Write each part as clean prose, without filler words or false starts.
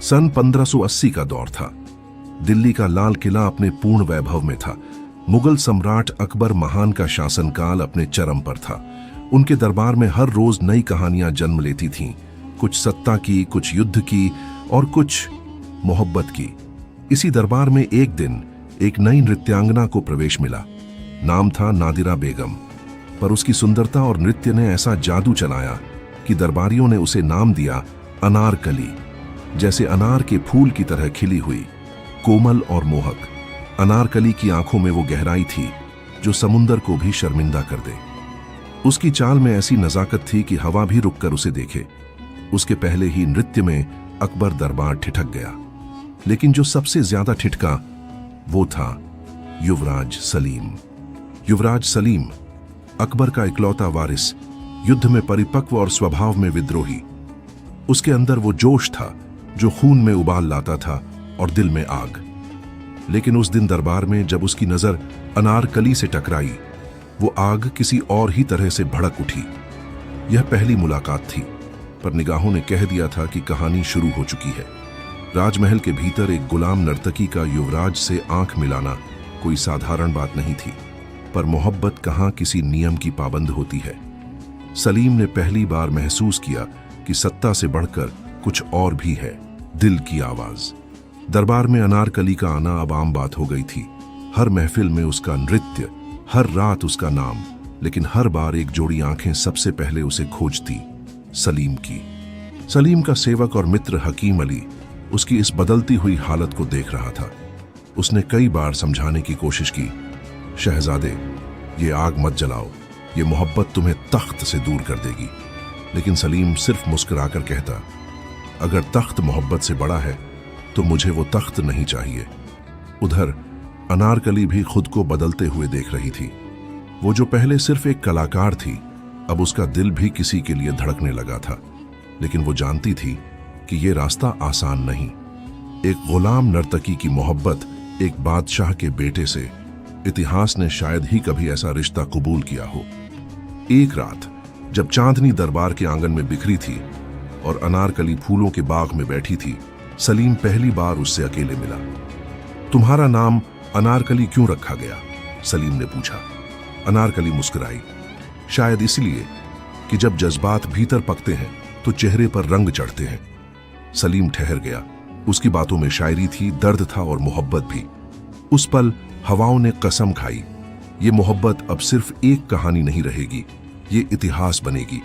सन 1580 का दौर था। दिल्ली का लाल किला अपने पूर्ण वैभव में था। मुगल सम्राट अकबर महान का शासनकाल अपने चरम पर था। उनके दरबार में हर रोज नई कहानियां जन्म लेती थीं, कुछ सत्ता की, कुछ युद्ध की और कुछ मोहब्बत की। इसी दरबार में एक दिन एक नई नृत्यांगना को प्रवेश मिला। नाम था नादिरा बेगम, पर उसकी सुंदरता और नृत्य ने ऐसा जादू चलाया कि दरबारियों ने उसे नाम दिया अनारकली। जैसे अनार के फूल की तरह खिली हुई, कोमल और मोहक। अनारकली की आंखों में वो गहराई थी जो समुंदर को भी शर्मिंदा कर दे। उसकी चाल में ऐसी नजाकत थी कि हवा भी रुककर उसे देखे। उसके पहले ही नृत्य में अकबर दरबार ठिठक गया। लेकिन जो सबसे ज्यादा ठिठका वो था युवराज सलीम। युवराज सलीम, अकबर का इकलौता वारिस, युद्ध में परिपक्व और स्वभाव में विद्रोही। उसके अंदर वो जोश था जो खून में उबाल लाता था और दिल में आग। लेकिन उस दिन दरबार में जब उसकी नजर अनारकली से टकराई, वो आग किसी और ही तरह से भड़क उठी। यह पहली मुलाकात थी, पर निगाहों ने कह दिया था कि कहानी शुरू हो चुकी है। राजमहल के भीतर एक गुलाम नर्तकी का युवराज से आंख मिलाना कोई साधारण बात नहीं थी, पर मोहब्बत कहाँ किसी नियम की पाबंद होती है। सलीम ने पहली बार महसूस किया कि सत्ता से बढ़कर कुछ और भी है, दिल की आवाज। दरबार में अनारकली का आना अब आम बात हो गई थी। हर महफिल में उसका नृत्य, हर रात उसका नाम। लेकिन हर बार एक जोड़ी आंखें सबसे पहले उसे खोजती, सलीम की। सलीम का सेवक और मित्र हकीम अली उसकी इस बदलती हुई हालत को देख रहा था। उसने कई बार समझाने की कोशिश की, शहजादे, ये आग मत जलाओ, ये मोहब्बत तुम्हें तख्त से दूर कर देगी। लेकिन सलीम सिर्फ मुस्कुराकर कहता, अगर तख्त मोहब्बत से बड़ा है तो मुझे वो तख्त नहीं चाहिए। उधर अनारकली भी खुद को बदलते हुए देख रही थी। वो जो पहले सिर्फ एक कलाकार थी, अब उसका दिल भी किसी के लिए धड़कने लगा था। लेकिन वो जानती थी कि ये रास्ता आसान नहीं। एक गुलाम नर्तकी की मोहब्बत एक बादशाह के बेटे से, इतिहास ने शायद ही कभी ऐसा रिश्ता कबूल किया हो। एक रात जब चांदनी दरबार के आंगन में बिखरी थी और अनारकली फूलों के बाग में बैठी थी, सलीम पहली बार उससे अकेले मिला। तुम्हारा नाम अनारकली क्यों रखा गया? सलीम ने पूछा। अनारकली मुस्कुराई, शायद इसलिए कि जब जज्बात भीतर पकते हैं तो चेहरे पर रंग चढ़ते हैं। सलीम ठहर गया। उसकी बातों में शायरी थी, दर्द था और मोहब्बत भी। उस पल हवाओं ने कसम खाई, ये मोहब्बत अब सिर्फ एक कहानी नहीं रहेगी, ये इतिहास बनेगी।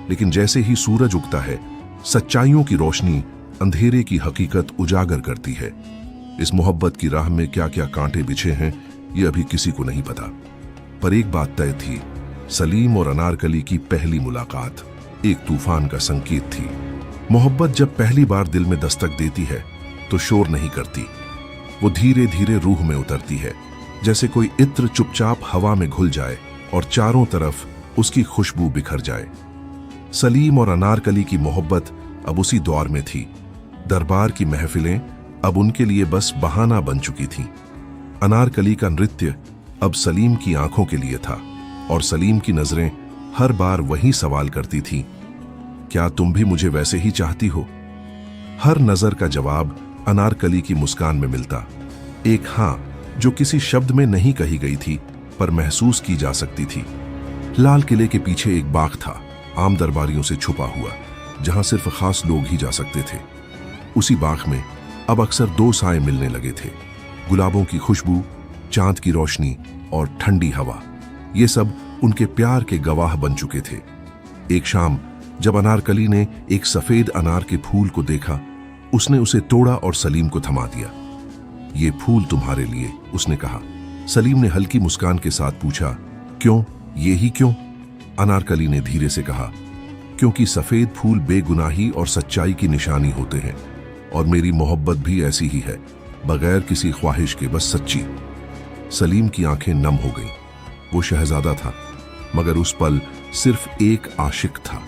लेकिन जैसे ही सूरज उगता है, सच्चाइयों की रोशनी अंधेरे की हकीकत उजागर करती है। इस मोहब्बत की राह में क्या क्या कांटे बिछे हैं, ये अभी किसी को नहीं पता। पर एक बात तय थी, सलीम और अनारकली की पहली मुलाकात एक तूफान का संकेत थी। मोहब्बत जब पहली बार दिल में दस्तक देती है तो शोर नहीं करती, वो धीरे धीरे रूह में उतरती है। जैसे कोई इत्र चुपचाप हवा में घुल जाए और चारों तरफ उसकी खुशबू बिखर जाए। सलीम और अनारकली की मोहब्बत अब उसी दौर में थी। दरबार की महफिलें अब उनके लिए बस बहाना बन चुकी थीं। अनारकली का नृत्य अब सलीम की आंखों के लिए था और सलीम की नजरें हर बार वही सवाल करती थीं, क्या तुम भी मुझे वैसे ही चाहती हो? हर नजर का जवाब अनारकली की मुस्कान में मिलता, एक हां जो किसी शब्द में नहीं कही गई थी पर महसूस की जा सकती थी। लाल किले के पीछे एक बाग था, आम दरबारियों से छुपा हुआ, जहां सिर्फ खास लोग ही जा सकते थे। उसी बाग में अब अक्सर दो साए मिलने लगे थे, गुलाबों की खुशबू, चांद की रोशनी और ठंडी हवा। ये सब उनके प्यार के गवाह बन चुके थे। एक शाम जब अनारकली ने एक सफेद अनार के फूल को देखा, उसने उसे तोड़ा और सलीम को थमा दिया। ये फूल तुम्हारे लिए, उसने कहा। सलीम ने हल्की मुस्कान के साथ पूछा, क्यों? ये ही क्यों? अनारकली ने धीरे से कहा, क्योंकि सफेद फूल बेगुनाही और सच्चाई की निशानी होते हैं, और मेरी मोहब्बत भी ऐसी ही है, बगैर किसी ख्वाहिश के, बस सच्ची। सलीम की आंखें नम हो गईं। वो शहजादा था, मगर उस पल सिर्फ एक आशिक था।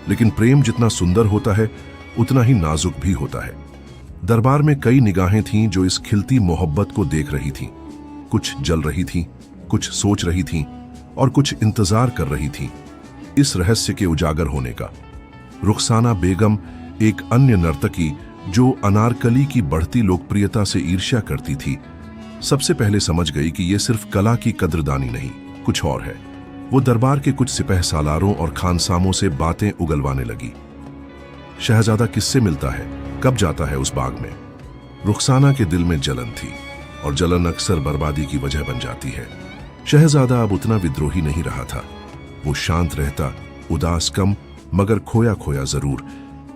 लेकिन प्रेम जितना सुंदर होता है उतना ही नाजुक भी होता है। दरबार में कई निगाहें थीं जो इस खिलती मोहब्बत को देख रही थीं। कुछ जल रही थीं, कुछ सोच रही थीं और कुछ इंतजार कर रही थीं इस रहस्य के उजागर होने का। रुखसाना बेगम, एक अन्य नर्तकी जो अनारकली की बढ़ती लोकप्रियता से ईर्ष्या करती थी, सबसे पहले समझ गई कि यह सिर्फ कला की कद्रदानी नहीं, कुछ और है। वो दरबार के कुछ सिपह सालारों और खानसामों से बातें उगलवाने लगी। शहजादा किससे मिलता है, कब जाता है उस बाग में? रुखसाना के दिल में जलन थी, और जलन अक्सर बर्बादी की वजह बन जाती है। शहजादा अब उतना विद्रोही नहीं रहा था। वो शांत रहता, उदास कम, मगर खोया खोया जरूर।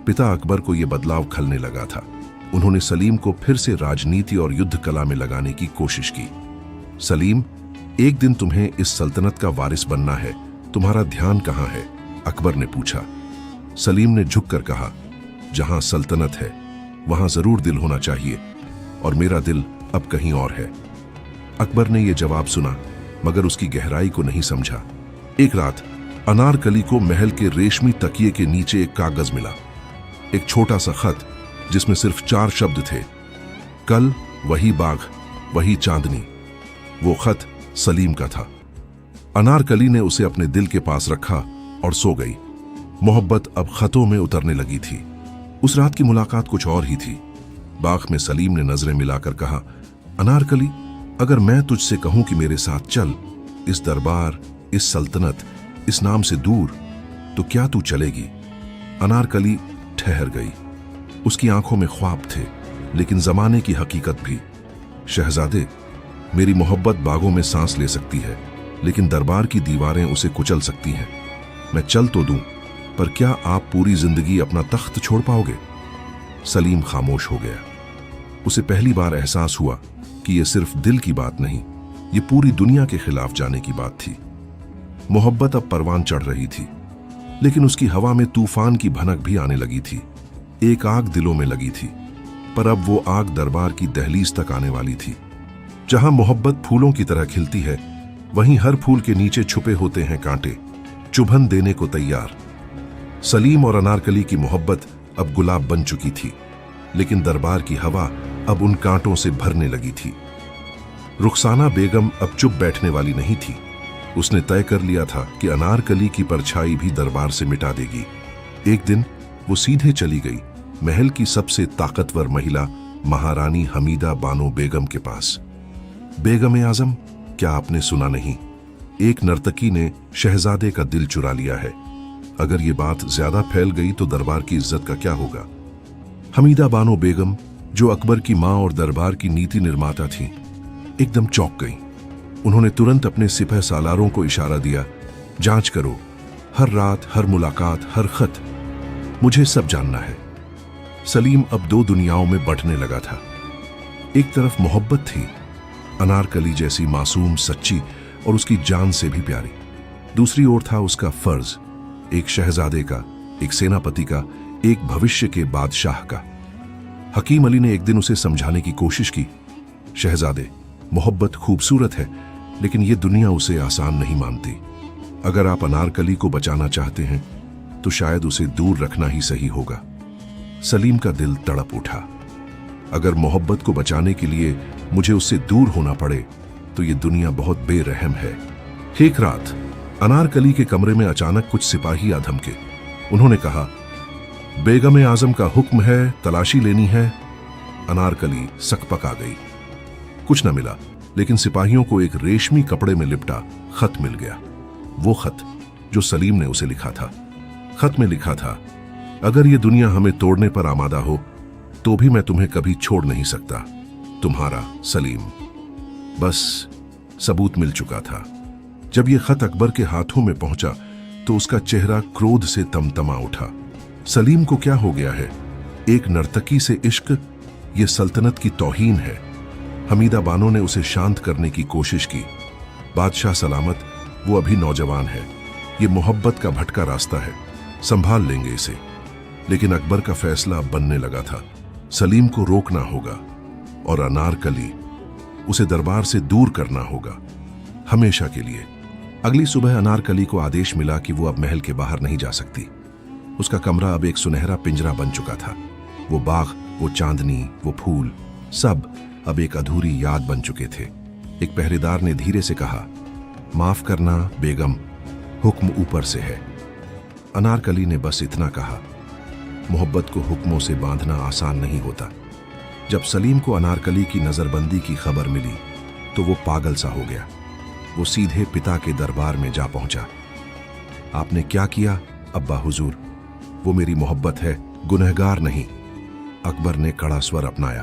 पिता अकबर को यह बदलाव खलने लगा था। उन्होंने सलीम को फिर से राजनीति और युद्ध कला में लगाने की कोशिश की। सलीम, एक दिन तुम्हें इस सल्तनत का वारिस बनना है, तुम्हारा ध्यान कहाँ है? अकबर ने पूछा। सलीम ने झुककर कहा, जहां सल्तनत है वहां जरूर दिल होना चाहिए, और मेरा दिल अब कहीं और है। अकबर ने यह जवाब सुना, मगर उसकी गहराई को नहीं समझा। एक रात अनारकली को महल के रेशमी तकिए के नीचे एक कागज मिला, एक छोटा सा खत जिसमें सिर्फ 4 शब्द थे, कल वही बाग वही चांदनी। वो खत सलीम का था। अनारकली ने उसे अपने दिल के पास रखा और सो गई। मोहब्बत अब खतों में उतरने लगी थी। उस रात की मुलाकात कुछ और ही थी। बाग में सलीम ने नजरें मिलाकर कहा, अनारकली, अगर मैं तुझसे कहूं कि मेरे साथ चल, इस दरबार, इस सल्तनत, इस नाम से दूर, तो क्या तू चलेगी? अनारकली ठहर गई। उसकी आंखों में ख्वाब थे, लेकिन जमाने की हकीकत भी। शहजादे, मेरी मोहब्बत बागों में सांस ले सकती है, लेकिन दरबार की दीवारें उसे कुचल सकती हैं। मैं चल तो दूं, पर क्या आप पूरी जिंदगी अपना तख्त छोड़ पाओगे? सलीम खामोश हो गया। उसे पहली बार एहसास हुआ कि यह सिर्फ दिल की बात नहीं, ये पूरी दुनिया के खिलाफ जाने की बात थी। मोहब्बत अब परवान चढ़ रही थी, लेकिन उसकी हवा में तूफान की भनक भी आने लगी थी। एक आग दिलों में लगी थी, पर अब वो आग दरबार की दहलीज तक आने वाली थी। जहां मोहब्बत फूलों की तरह खिलती है, वहीं हर फूल के नीचे छुपे होते हैं कांटे, चुभन देने को तैयार। सलीम और अनारकली की मोहब्बत अब गुलाब बन चुकी थी, लेकिन दरबार की हवा अब उन कांटों से भरने लगी थी। रुखसाना बेगम अब चुप बैठने वाली नहीं थी। उसने तय कर लिया था कि अनारकली की परछाई भी दरबार से मिटा देगी। एक दिन वो सीधे चली गई महल की सबसे ताकतवर महिला महारानी हमीदा बानो बेगम के पास। बेगम ए आजम, क्या आपने सुना नहीं? एक नर्तकी ने शहजादे का दिल चुरा लिया है। अगर ये बात ज्यादा फैल गई तो दरबार की इज्जत का क्या होगा? हमीदा बानो बेगम, जो अकबर की मां और दरबार की नीति निर्माता थीं, एकदम चौंक गईं। उन्होंने तुरंत अपने सिपह सालारों को इशारा दिया, जांच करो, हर रात, हर मुलाकात, हर खत, मुझे सब जानना है। सलीम अब 2 दुनियाओं में बंटने लगा था। एक तरफ मोहब्बत थी, अनारकली जैसी मासूम, सच्ची और उसकी जान से भी प्यारी। दूसरी ओर था उसका फर्ज, एक शहजादे का, एक सेनापति का, एक भविष्य के बादशाह का। हकीम अली ने एक दिन उसे समझाने की कोशिश की, शहजादे, मोहब्बत खूबसूरत है, लेकिन यह दुनिया उसे आसान नहीं मानती। अगर आप अनारकली को बचाना चाहते हैं तो शायद उसे दूर रखना ही सही होगा। सलीम का दिल तड़प उठा। अगर मोहब्बत को बचाने के लिए मुझे उससे दूर होना पड़े तो यह दुनिया बहुत बेरहम है। एक रात अनारकली के कमरे में अचानक कुछ सिपाही आ धमके। उन्होंने कहा, बेगम ए आजम का हुक्म है, तलाशी लेनी है। अनारकली सकपक आ गई। कुछ न मिला, लेकिन सिपाहियों को एक रेशमी कपड़े में लिपटा खत मिल गया। वो खत जो सलीम ने उसे लिखा था। खत में लिखा था, अगर ये दुनिया हमें तोड़ने पर आमादा हो तो भी मैं तुम्हें कभी छोड़ नहीं सकता। तुम्हारा सलीम। बस सबूत मिल चुका था। जब यह खत अकबर के हाथों में पहुंचा तो उसका चेहरा क्रोध से तमतमा उठा। सलीम को क्या हो गया है? एक नर्तकी से इश्क, यह सल्तनत की तौहीन है। हमीदा बानो ने उसे शांत करने की कोशिश की। बादशाह सलामत, वो अभी नौजवान है, ये मोहब्बत का भटका रास्ता है, संभाल लेंगे इसे। लेकिन अकबर का फैसला अब बनने लगा था। सलीम को रोकना होगा और अनारकली, उसे दरबार से दूर करना होगा, हमेशा के लिए। अगली सुबह अनारकली को आदेश मिला कि वो अब महल के बाहर नहीं जा सकती। उसका कमरा अब एक सुनहरा पिंजरा बन चुका था। वो बाग, वो चांदनी, वो फूल, सब अब एक अधूरी याद बन चुके थे। एक पहरेदार ने धीरे से कहा, माफ करना बेगम, हुक्म ऊपर से है। अनारकली ने बस इतना कहा। मोहब्बत को हुक्मों से बांधना आसान नहीं होता। जब सलीम को अनारकली की नजरबंदी की खबर मिली तो वो पागल सा हो गया। वो सीधे पिता के दरबार में जा पहुंचा। आपने क्या किया अब्बा हुजूर? वो मेरी मोहब्बत है, गुनहगार नहीं। अकबर ने कड़ा स्वर अपनाया।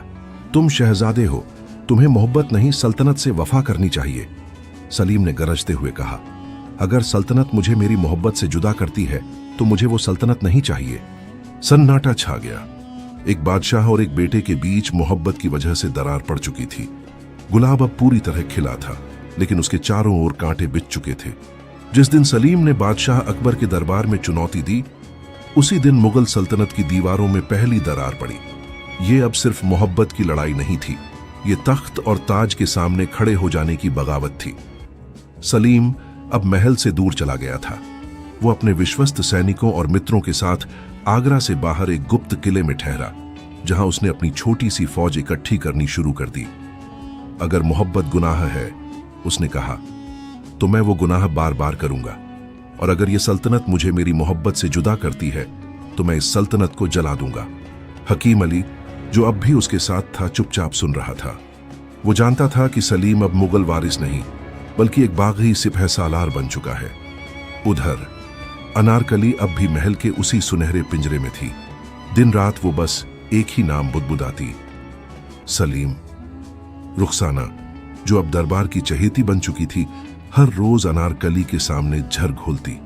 तुम शहजादे हो, तुम्हें मोहब्बत नहीं सल्तनत से वफा करनी चाहिए। सलीम ने गरजते हुए कहा, अगर सल्तनत मुझे मेरी मोहब्बत से जुदा करती है तो मुझे वो सल्तनत नहीं चाहिए। सन्नाटा छा गया। एक बादशाह और एक बेटे के बीच मोहब्बत की वजह से दरार पड़ चुकी थी। गुलाब अब पूरी तरह खिला था, लेकिन उसके चारों ओर कांटे बिछ चुके थे। जिस दिन सलीम ने बादशाह अकबर के दरबार में चुनौती दी, उसी दिन मुगल सल्तनत की दीवारों में पहली दरार पड़ी। ये अब सिर्फ मोहब्बत की लड़ाई नहीं थी, ये तख्त और ताज के सामने खड़े हो जाने की बगावत थी। सलीम अब महल से दूर चला गया था। वो अपने विश्वस्त सैनिकों और मित्रों के साथ आगरा से बाहर एक गुप्त किले में ठहरा, जहां उसने अपनी छोटी सी फौज इकट्ठी करनी शुरू कर दी। अगर मोहब्बत गुनाह है, उसने कहा, तो मैं वो गुनाह बार बार करूंगा, और अगर ये सल्तनत मुझे मेरी मोहब्बत से जुदा करती है तो मैं इस सल्तनत को जला दूंगा। हकीम अली, जो अब भी उसके साथ था, चुपचाप सुन रहा था। वो जानता था कि सलीम अब मुगल वारिस नहीं, बल्कि एक बागी सिपह सालार बन चुका है। उधर अनारकली अब भी महल के उसी सुनहरे पिंजरे में थी। दिन रात वो बस एक ही नाम बुदबुदाती, सलीम। रुखसाना, जो अब दरबार की चहेती बन चुकी थी, हर रोज अनारकली के सामने झर घोलती।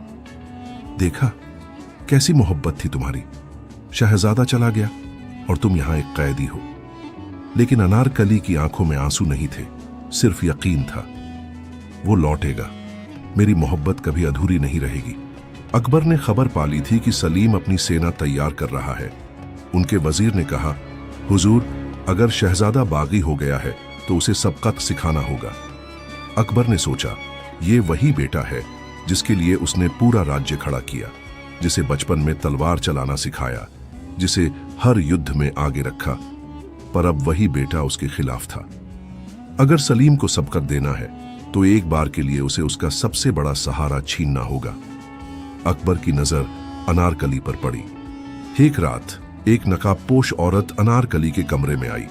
देखा, कैसी मोहब्बत थी तुम्हारी। शहजादा चला गया और तुम यहां एक कैदी हो। लेकिन अनारकली की आंखों में आंसू नहीं थे, सिर्फ यकीन था। वो लौटेगा, मेरी मोहब्बत कभी अधूरी नहीं रहेगी। अकबर ने खबर पाली थी कि सलीम अपनी सेना तैयार कर रहा है। उनके वजीर ने कहा, हुजूर, अगर शहजादा बागी हो गया है तो उसे सबकत सिखाना होगा। अकबर ने सोचा, ये वही बेटा है जिसके लिए उसने पूरा राज्य खड़ा किया, जिसे बचपन में तलवार चलाना सिखाया, जिसे हर युद्ध में आगे रखा। पर अब वही बेटा उसके खिलाफ था। अगर सलीम को सबकत देना है तो एक बार के लिए उसे उसका सबसे बड़ा सहारा छीनना होगा। अकबर की नजर अनारकली पर पड़ी। एक रात एक नकाबपोश औरत अनारकली के कमरे में आई।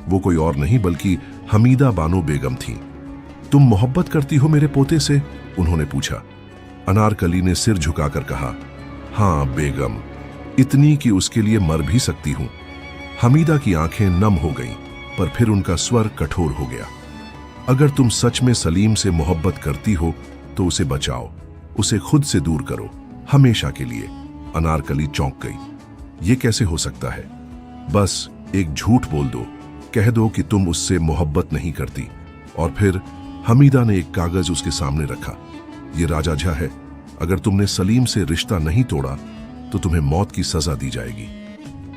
वो कोई और नहीं बल्कि हमीदा बानो बेगम थी। तुम मोहब्बत करती हो मेरे पोते से? उन्होंने पूछा। अनारकली ने सिर झुकाकर कहा, हाँ बेगम, इतनी कि उसके लिए मर भी सकती हूं। हमीदा की आंखें नम हो गईं, पर फिर उनका स्वर कठोर हो गया। अगर तुम सच में सलीम से मोहब्बत करती हो तो उसे बचाओ, उसे खुद से दूर करो, हमेशा के लिए। अनारकली चौंक गई। ये कैसे हो सकता है? बस एक झूठ बोल दो, कह दो कि तुम उससे मोहब्बत नहीं करती। और फिर हमीदा ने एक कागज उसके सामने रखा। ये राजाझा है, अगर तुमने सलीम से रिश्ता नहीं तोड़ा तो तुम्हें मौत की सजा दी जाएगी।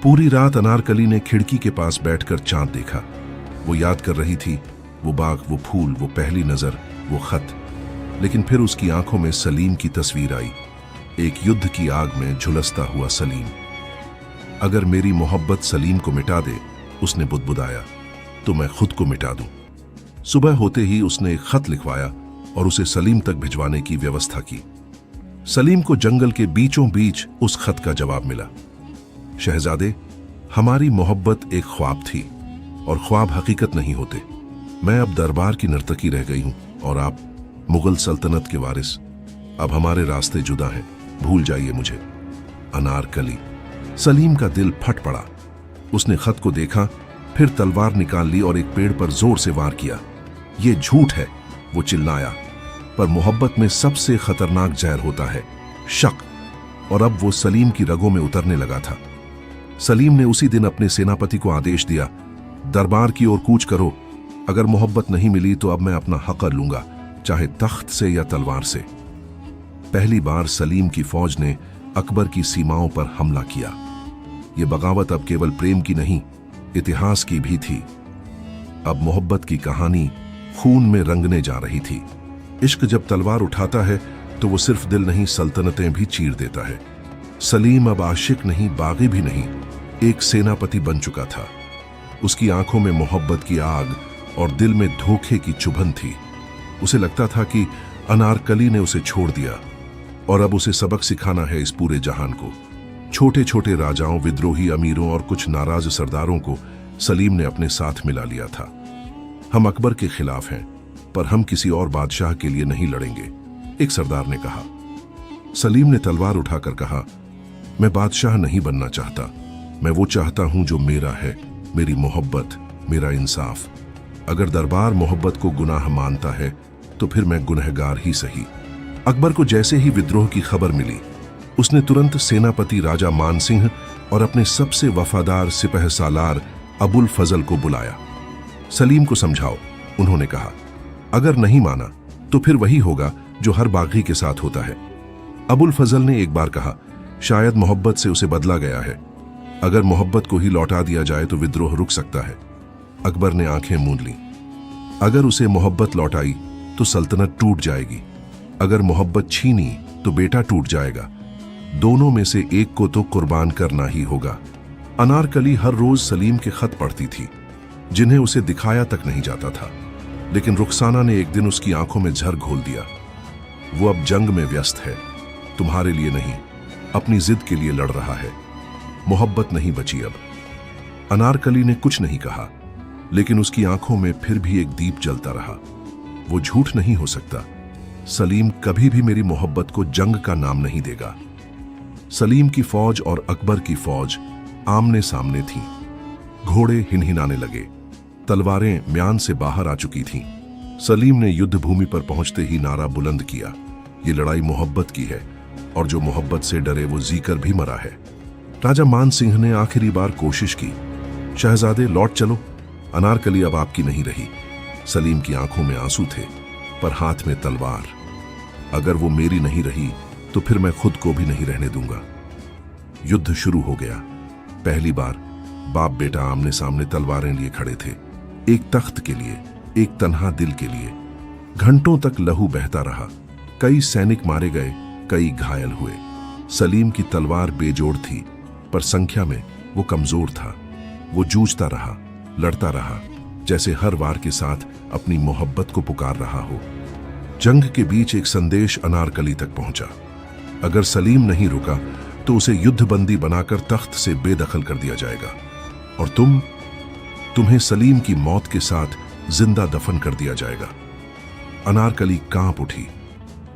पूरी रात अनारकली ने खिड़की के पास बैठकर चांद देखा। वो याद कर रही थी, वो बाग, वो फूल, वो पहली नजर, वो खत। लेकिन फिर उसकी आंखों में सलीम की तस्वीर आई, एक युद्ध की आग में झुलसता हुआ सलीम। अगर मेरी मोहब्बत सलीम को मिटा दे, उसने बुदबुदाया, तो मैं खुद को मिटा दूं। सुबह होते ही उसने एक खत लिखवाया और उसे सलीम तक भिजवाने की व्यवस्था की। सलीम को जंगल के बीचों बीच उस खत का जवाब मिला। शहजादे, हमारी मोहब्बत एक ख्वाब थी और ख्वाब हकीकत नहीं होते। मैं अब दरबार की नर्तकी रह गई हूं और आप मुगल सल्तनत के वारिस। अब हमारे रास्ते जुदा हैं, भूल जाइए मुझे। अनारकली। सलीम का दिल फट पड़ा। उसने खत को देखा, फिर तलवार निकाल ली और एक पेड़ पर जोर से वार किया। ये झूठ है, वो चिल्लाया। पर मोहब्बत में सबसे खतरनाक जहर होता है शक, और अब वो सलीम की रगों में उतरने लगा था। सलीम ने उसी दिन अपने सेनापति को आदेश दिया, दरबार की ओर कूच करो। अगर मोहब्बत नहीं मिली तो अब मैं अपना हक लूंगा, चाहे तख्त से या तलवार से। पहली बार सलीम की फौज ने अकबर की सीमाओं पर हमला किया। ये बगावत अब केवल प्रेम की नहीं, इतिहास की भी थी। अब मोहब्बत की कहानी खून में रंगने जा रही थी। इश्क जब तलवार उठाता है तो वो सिर्फ दिल नहीं, सल्तनतें भी चीर देता है। सलीम अब आशिक नहीं, बागी भी नहीं, एक सेनापति बन चुका था। उसकी आंखों में मोहब्बत की आग और दिल में धोखे की चुभन थी। उसे लगता था कि अनारकली ने उसे छोड़ दिया और अब उसे सबक सिखाना है इस पूरे जहान को। छोटे छोटे राजाओं, विद्रोही अमीरों और कुछ नाराज सरदारों को सलीम ने अपने साथ मिला लिया था। हम अकबर के खिलाफ हैं, पर हम किसी और बादशाह के लिए नहीं लड़ेंगे, एक सरदार ने कहा। सलीम ने तलवार उठाकर कहा, मैं बादशाह नहीं बनना चाहता, मैं वो चाहता हूं जो मेरा है, मेरी मोहब्बत, मेरा इंसाफ। अगर दरबार मोहब्बत को गुनाह मानता है तो फिर मैं गुनहगार ही सही। अकबर को जैसे ही विद्रोह की खबर मिली, उसने तुरंत सेनापति राजा मान सिंह और अपने सबसे वफादार सिपह सालार अबुल फजल को बुलाया। सलीम को समझाओ, उन्होंने कहा। अगर नहीं माना तो फिर वही होगा जो हर बागी के साथ होता है। अबुल फजल ने एक बार कहा, शायद मोहब्बत से उसे बदला गया है। अगर मोहब्बत को ही लौटा दिया जाए तो विद्रोह रुक सकता है। अकबर ने आंखें मूंद लीं। अगर उसे मोहब्बत लौटाई तो सल्तनत टूट जाएगी, अगर मोहब्बत छीनी तो बेटा टूट जाएगा। दोनों में से एक को तो कुर्बान करना ही होगा। अनारकली हर रोज सलीम के खत पढ़ती थी, जिन्हें उसे दिखाया तक नहीं जाता था। लेकिन रुखसाना ने एक दिन उसकी आंखों में झर घोल दिया। वो अब जंग में व्यस्त है, तुम्हारे लिए नहीं, अपनी जिद के लिए लड़ रहा है। मोहब्बत नहीं बची अब। अनारकली ने कुछ नहीं कहा, लेकिन उसकी आंखों में फिर भी एक दीप जलता रहा। वो झूठ नहीं हो सकता। सलीम कभी भी मेरी मोहब्बत को जंग का नाम नहीं देगा। सलीम की फौज और अकबर की फौज आमने सामने थीं। घोड़े हिनहिनाने लगे, तलवारें म्यान से बाहर आ चुकी थीं। सलीम ने युद्ध भूमि पर पहुंचते ही नारा बुलंद किया, ये लड़ाई मोहब्बत की है, और जो मोहब्बत से डरे वो जीकर भी मरा है। राजा मान सिंह ने आखिरी बार कोशिश की, शहजादे लौट चलो, अनारकली अब आपकी नहीं रही। सलीम की आंखों में आंसू थे, पर हाथ में तलवार। अगर वो मेरी नहीं रही तो फिर मैं खुद को भी नहीं रहने दूंगा। युद्ध शुरू हो गया। पहली बार बाप बेटा आमने सामने तलवारें लिए खड़े थे, एक तख्त के लिए, एक तन्हा दिल के लिए। घंटों तक लहू बहता रहा। कई सैनिक मारे गए, कई घायल हुए। सलीम की तलवार बेजोड़ थी, पर संख्या में वो कमजोर था। वो जूझता रहा, लड़ता रहा, जैसे हर वार के साथ अपनी मोहब्बत को पुकार रहा हो। जंग के बीच एक संदेश अनारकली तक पहुंचा। अगर सलीम नहीं रुका तो उसे युद्धबंदी बनाकर तख्त से बेदखल कर दिया जाएगा, और तुम्हें सलीम की मौत के साथ जिंदा दफन कर दिया जाएगा। अनारकली कांप उठी।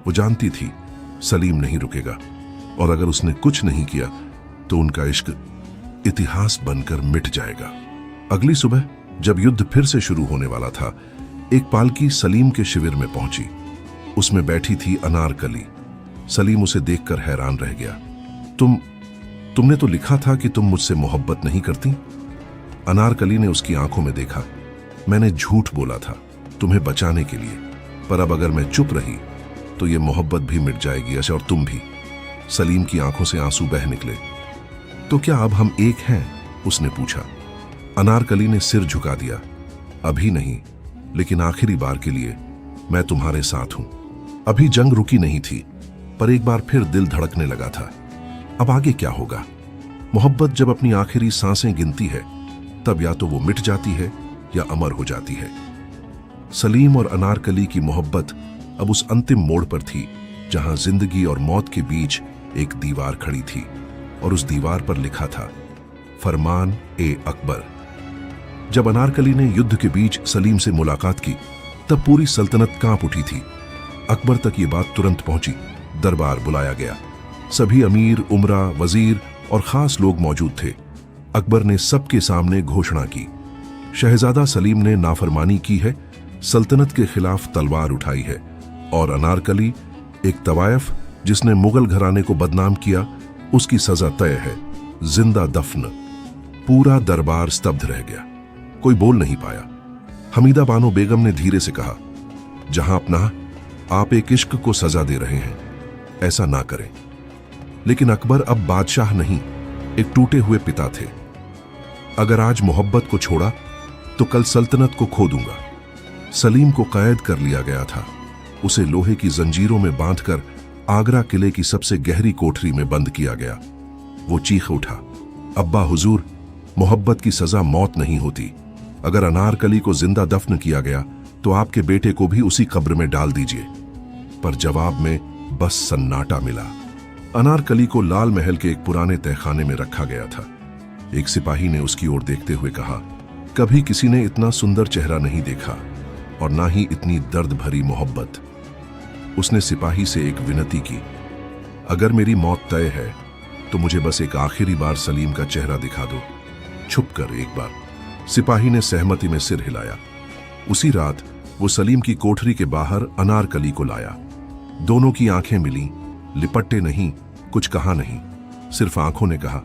वो जानती थी सलीम नहीं रुकेगा, और अगर उसने कुछ नहीं किया तो उनका इश्क इतिहास बनकर मिट जाएगा। अगली सुबह जब युद्ध फिर से शुरू होने वाला था, एक पालकी सलीम के शिविर में पहुंची। उसमें बैठी थी अनारकली। सलीम उसे देखकर हैरान रह गया। तुमने तो लिखा था कि तुम मुझसे मोहब्बत नहीं करती। अनारकली ने उसकी आंखों में देखा। मैंने झूठ बोला था तुम्हें बचाने के लिए, पर अब अगर मैं चुप रही तो ये मोहब्बत भी मिट जाएगी, और तुम भी। सलीम की आंखों से आंसू बह निकले। तो क्या अब हम एक हैं? उसने पूछा। अनारकली ने सिर झुका दिया। अभी नहीं, लेकिन आखिरी बार के लिए मैं तुम्हारे साथ हूं। अभी जंग रुकी नहीं थी, पर एक बार फिर दिल धड़कने लगा था। अब आगे क्या होगा? मोहब्बत जब अपनी आखिरी सांसें गिनती है, तब या तो वो मिट जाती है या अमर हो जाती है। सलीम और अनारकली की मोहब्बत अब उस अंतिम मोड़ पर थी जहां जिंदगी और मौत के बीच एक दीवार खड़ी थी, और उस दीवार पर लिखा था, फरमान ए अकबर। जब अनारकली ने युद्ध के बीच सलीम से मुलाकात की, तब पूरी सल्तनत कांप उठी थी। अकबर तक ये बात तुरंत पहुंची। दरबार बुलाया गया। सभी अमीर, उमरा, वजीर और खास लोग मौजूद थे। अकबर ने सबके सामने घोषणा की, शहजादा सलीम ने नाफरमानी की है, सल्तनत के खिलाफ तलवार उठाई है, और अनारकली, एक तवायफ जिसने मुगल घराने को बदनाम किया, उसकी सजा तय है, जिंदा दफन। पूरा दरबार स्तब्ध रह गया। कोई बोल नहीं पाया। हमीदा बानो बेगम ने धीरे से कहा, जहां अपना आप एक इश्क को सजा दे रहे हैं, ऐसा ना करें। लेकिन अकबर अब बादशाह नहीं, एक टूटे हुए पिता थे। अगर आज मोहब्बत को छोड़ा तो कल सल्तनत को खो दूंगा। सलीम को कैद कर लिया गया था। उसे लोहे की जंजीरों में बांधकर आगरा किले की सबसे गहरी कोठरी में बंद किया गया। वो चीख उठा, अब्बा हुजूर, मोहब्बत की सजा मौत नहीं होती। अगर अनारकली को जिंदा दफन किया गया तो आपके बेटे को भी उसी कब्र में डाल दीजिए। पर जवाब में बस सन्नाटा मिला। अनारकली को लाल महल के एक पुराने तहखाने में रखा गया था। एक सिपाही ने उसकी ओर देखते हुए कहा, कभी किसी ने इतना सुंदर चेहरा नहीं देखा और ना ही इतनी दर्द भरी मोहब्बत। उसने सिपाही से एक विनती की, अगर मेरी मौत तय है तो मुझे बस एक आखिरी बार सलीम का चेहरा दिखा दो, छुप कर एक बार। सिपाही ने सहमति में सिर हिलाया। उसी रात वो सलीम की कोठरी के बाहर अनारकली को लाया। दोनों की आंखें मिलीं, लिपटे नहीं, कुछ कहा नहीं, सिर्फ आंखों ने कहा,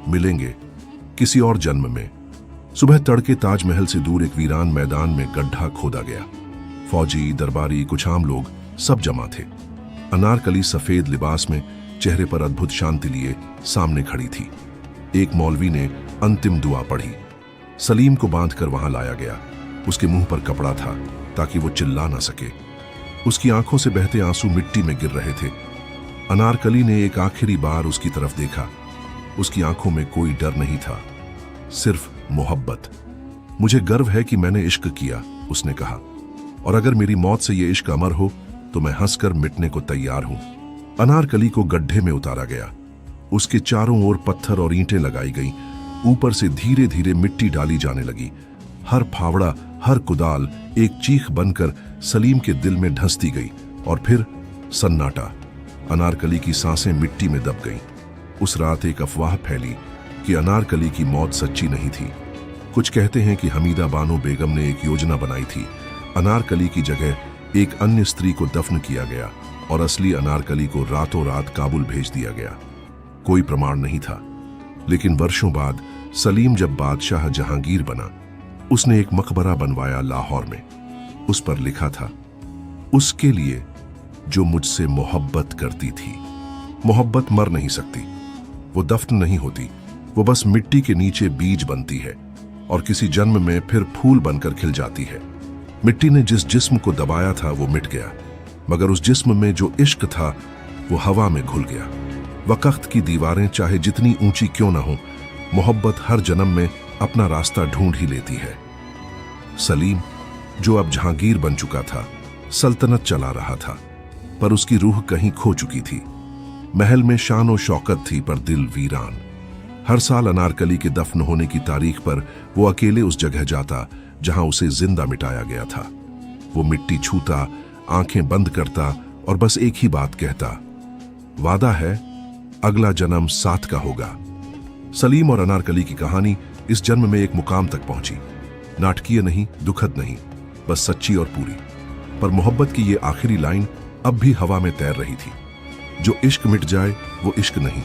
मिलेंगे किसी और जन्म में। सुबह तड़के ताजमहल से दूर एक वीरान मैदान में गड्ढा खोदा गया। फौजी, दरबारी, कुछ आम लोग सब जमा थे। अनारकली सफेद लिबास में, चेहरे पर अद्भुत शांति लिए सामने खड़ी थी। एक मौलवी ने अंतिम दुआ पढ़ी। सलीम को बांधकर वहां लाया गया। उसके मुंह पर कपड़ा था ताकि वो चिल्ला ना सके। उसकी आंखों से बहते आंसू मिट्टी में गिर रहे थे। अनारकली ने एक आखिरी बार उसकी तरफ देखा। उसकी आंखों में कोई डर नहीं था, सिर्फ मोहब्बत। मुझे गर्व है कि मैंने इश्क किया, उसने कहा, और अगर मेरी मौत से ये इश्क अमर हो तो मैं हंसकर मिटने को तैयार हूं। अनारकली को गड्ढे में उतारा गया। उसके चारों ओर पत्थर और ईंटें लगाई गईं। ऊपर से धीरे धीरे मिट्टी डाली जाने लगी। हर फावड़ा, हर कुदाल एक चीख बनकर सलीम के दिल में ढंसती गई। और फिर सन्नाटा। अनारकली की सांसें मिट्टी में दब गईं। उस रात एक अफवाह फैली कि अनारकली की मौत सच्ची नहीं थी। कुछ कहते हैं कि हमीदा बानो बेगम ने एक योजना बनाई थी। अनारकली की जगह एक अन्य स्त्री को दफन किया गया और असली अनारकली को रातों रात काबुल भेज दिया गया। कोई प्रमाण नहीं था। लेकिन वर्षों बाद सलीम जब बादशाह जहांगीर बना, उसने एक मकबरा बनवाया लाहौर में। उस पर लिखा था, उसके लिए जो मुझसे मोहब्बत करती थी। मोहब्बत मर नहीं सकती, वो दफन नहीं होती, वो बस मिट्टी के नीचे बीज बनती है और किसी जन्म में फिर फूल बनकर खिल जाती है। मिट्टी ने जिस जिस्म को दबाया था वो मिट गया, मगर उस जिस्म में जो इश्क था वो हवा में घुल गया। वक्त की दीवारें चाहे जितनी ऊंची क्यों ना हो, मोहब्बत हर जन्म में अपना रास्ता ढूंढ ही लेती है। सलीम, जो अब जहांगीर बन चुका था, सल्तनत चला रहा था, पर उसकी रूह कहीं खो चुकी थी। महल में शान और शौकत थी, पर दिल वीरान। हर साल अनारकली के दफन होने की तारीख पर वो अकेले उस जगह जाता जहां उसे जिंदा मिटाया गया था। वो मिट्टी छूता, आंखें बंद करता और बस एक ही बात कहता, वादा है अगला जन्म साथ का होगा। सलीम और अनारकली की कहानी इस जन्म में एक मुकाम तक पहुंची। नाटकीय नहीं, दुखद नहीं, बस सच्ची और पूरी। पर मोहब्बत की ये आखिरी लाइन अब भी हवा में तैर रही थी। जो इश्क मिट जाए वो इश्क नहीं,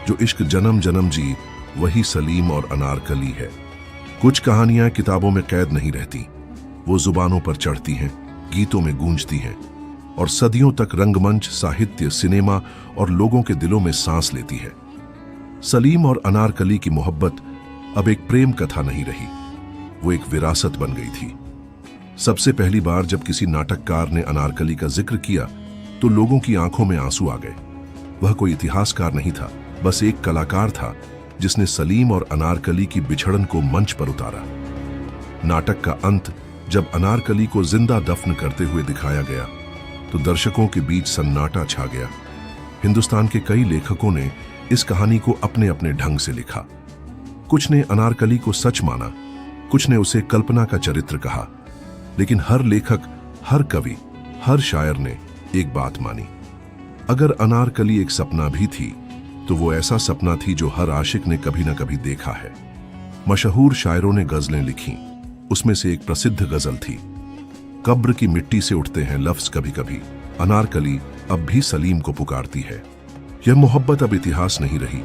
जो इश्क जन्म जन्म जी वही सलीम और अनारकली है। कुछ कहानियां किताबों में कैद नहीं रहती, वो जुबानों पर चढ़ती हैं, गीतों में गूंजती हैं और सदियों तक रंगमंच, साहित्य, सिनेमा और लोगों के दिलों में सांस लेती है। सलीम और अनारकली की मोहब्बत अब एक प्रेम कथा नहीं रही, वो एक विरासत बन गई थी। सबसे पहली बार जब किसी नाटककार ने अनारकली का जिक्र किया तो लोगों की आंखों में आंसू आ गए। वह कोई इतिहासकार नहीं था, बस एक कलाकार था जिसने सलीम और अनारकली की बिछड़न को मंच पर उतारा। नाटक का अंत जब अनारकली को जिंदा दफन करते हुए दिखाया गया तो दर्शकों के बीच सन्नाटा छा गया। हिंदुस्तान के कई लेखकों ने इस कहानी को अपने अपने ढंग से लिखा। कुछ ने अनारकली को सच माना, कुछ ने उसे कल्पना का चरित्र कहा, लेकिन हर लेखक, हर कवि, हर शायर ने एक बात मानी, अगर अनारकली एक सपना भी थी तो वो ऐसा सपना थी जो हर आशिक ने कभी ना कभी देखा है। मशहूर शायरों ने गजलें लिखी। उसमें से एक प्रसिद्ध गजल थी, कब्र की मिट्टी से उठते हैं लफ्ज कभी कभी, अनारकली अब भी सलीम को पुकारती है। यह मोहब्बत अब इतिहास नहीं रही,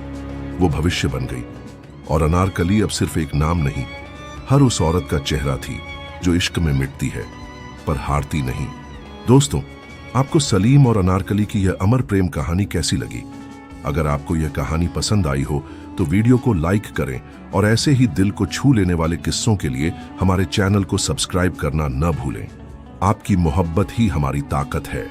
वो भविष्य बन गई। और अनारकली अब सिर्फ एक नाम नहीं, हर उस औरत का चेहरा थी जो इश्क में मिटती है पर हारती नहीं। दोस्तों, आपको सलीम और अनारकली की यह अमर प्रेम कहानी कैसी लगी? अगर आपको यह कहानी पसंद आई हो तो वीडियो को लाइक करें और ऐसे ही दिल को छू लेने वाले किस्सों के लिए हमारे चैनल को सब्सक्राइब करना न भूलें। आपकी मोहब्बत ही हमारी ताकत है।